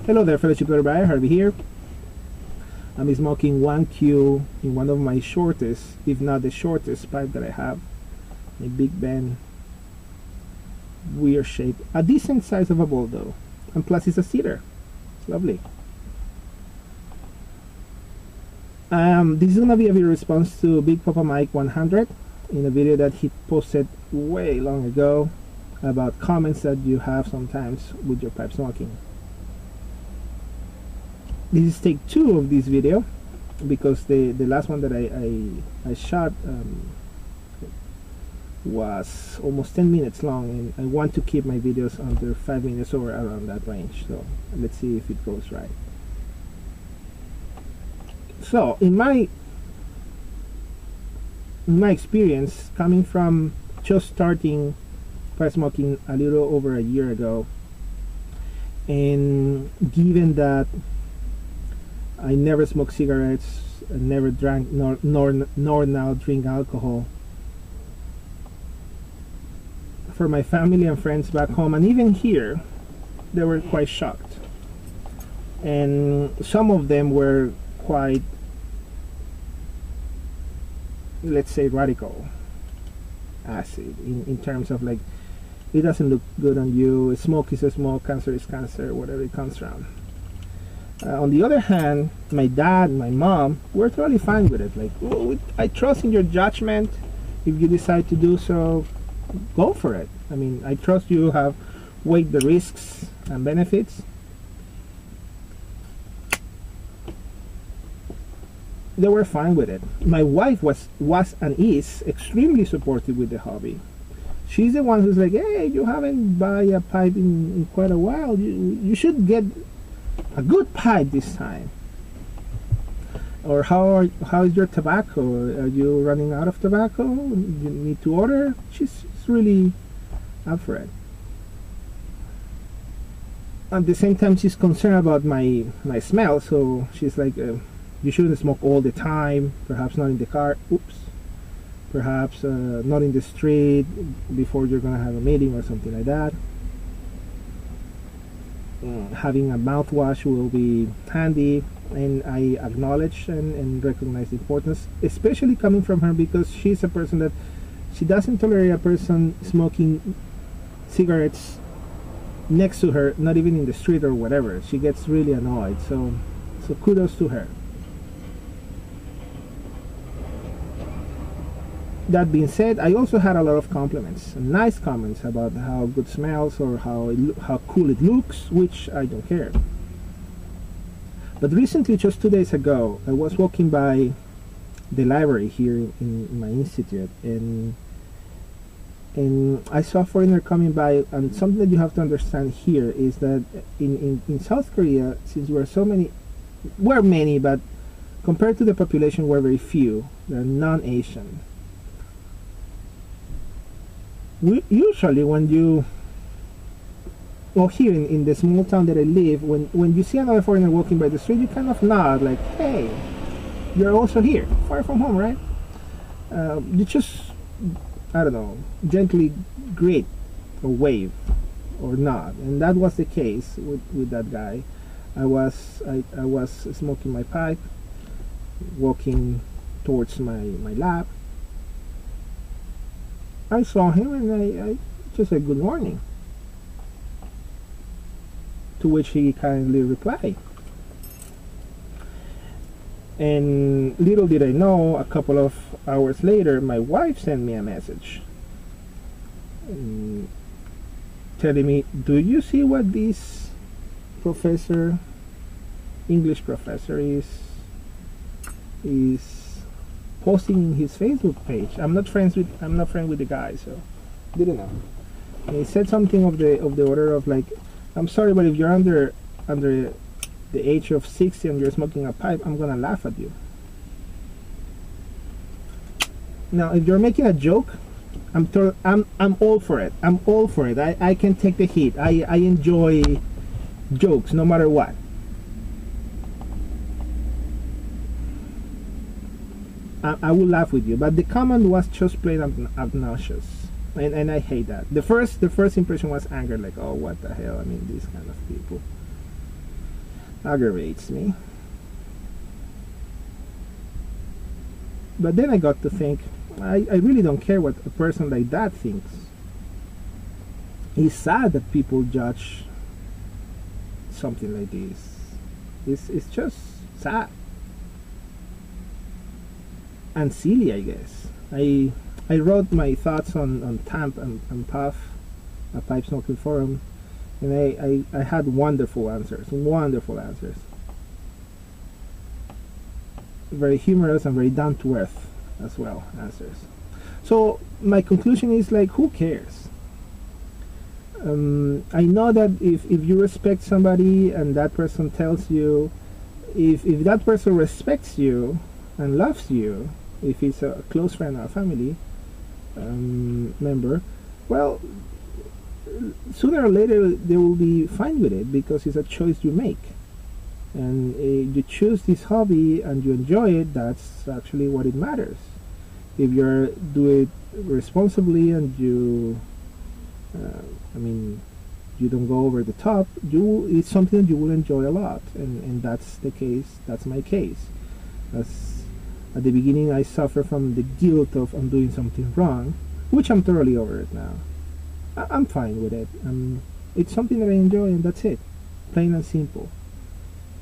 Hello there, fellow chipper buyer, Harvey here. I'm smoking 1Q in one of my shortest, if not the shortest pipe that I have. A Big Ben, weird shape, a decent size of a bowl though, and plus it's a cedar. It's lovely. This is gonna be a video response to Big Papa Mike 100 in a video that he posted way long ago about comments that you have sometimes with your pipe smoking. This is take 2 of this video because the last one that I shot was almost 10 minutes long, and I want to keep my videos under 5 minutes or around that range. So let's see if it goes right. So in my experience, coming from just starting pipe smoking a little over a year ago, and given that I never smoked cigarettes, I never drank nor now drink alcohol, for my family and friends back home and even here, they were quite shocked, and some of them were quite, let's say, radical acid in terms of like, it doesn't look good on you, smoke is a smoke, cancer is cancer, whatever it comes from. On the other hand, my dad, my mom were totally fine with it. Like, oh, I trust in your judgment. If you decide to do so, go for it. I mean, I trust you have weighed the risks and benefits. They were fine with it. My wife was and is extremely supportive with the hobby. She's the one who's like, hey, you haven't bought a pipe in quite a while. You should get a good pipe this time. Or how is your tobacco? Are you running out of tobacco? You need to order? She's really up for it. At the same time, she's concerned about my smell, so she's like, you shouldn't smoke all the time, perhaps not in the car, perhaps not in the street before you're gonna have a meeting or something like that. Having a mouthwash will be handy, and I acknowledge and recognize the importance, especially coming from her, because she's a person that she doesn't tolerate a person smoking cigarettes next to her, not even in the street or whatever. She gets really annoyed, so kudos to her. That being said, I also had a lot of compliments, nice comments about how good smells or how cool it looks, which I don't care. But recently, just 2 days ago, I was walking by the library here in my institute, and I saw a foreigner coming by. And something that you have to understand here is that in South Korea, since we're many, but compared to the population, we're very few. They're non-Asian. Usually when you, well, here in the small town that I live, when you see another foreigner walking by the street, you kind of nod like, hey, you're also here, far from home, right? You just, I don't know, gently greet or wave or nod, and that was the case with that guy. I was smoking my pipe, walking towards my lab. I saw him and I just said good morning, to which he kindly replied. And little did I know, a couple of hours later, my wife sent me a message telling me, do you see what this professor, English professor, is posting in his Facebook page? I'm not friends with the guy, so didn't know. And he said something of the order of like, I'm sorry, but if you're under the age of 60 and you're smoking a pipe, I'm gonna laugh at you. Now, if you're making a joke, I'm all for it. I'm all for it. I can take the heat. I enjoy jokes no matter what. I will laugh with you, but the comment was just plain obnoxious, and I hate that. The first impression was anger, like, oh, what the hell, I mean, these kind of people. aggravates me. But then I got to think, I really don't care what a person like that thinks. It's sad that people judge something like this. It's just sad and silly, I guess. I wrote my thoughts on TAMP and Puff, a pipe smoking forum, and I had wonderful answers. Very humorous and very down to earth as well answers. So my conclusion is like, who cares? I know that if you respect somebody and that person tells you, if that person respects you and loves you, if it's a close friend or a family member, well, sooner or later they will be fine with it, because it's a choice you make. And you choose this hobby and you enjoy it, that's actually what it matters. If you do it responsibly and you you don't go over the top, it's something that you will enjoy a lot, and that's the case. That's my case. As at the beginning I suffer from the guilt of I'm doing something wrong, which I'm thoroughly over it now. I'm fine with it. It's something that I enjoy, and that's it. Plain and simple.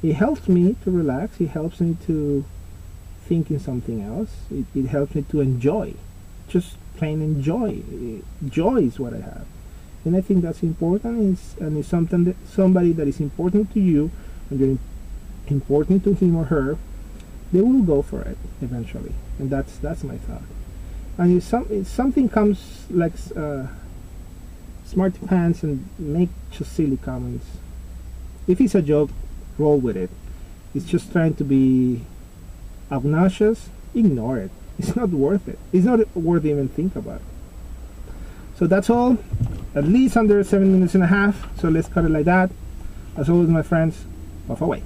It helps me to relax. It helps me to think in something else. It helps me to enjoy. Just plain enjoy. Joy is what I have. And I think that's important, and it's something that somebody that is important to you, and you're important to him or her, they will go for it eventually. And that's my thought. And if something comes like smarty pants and make just silly comments, if it's a joke, roll with it. It's just trying to be obnoxious, ignore it. It's not worth it. It's not worth even think about. So that's all. At least under 7.5 minutes. So let's cut it like that. As always, my friends, puff away.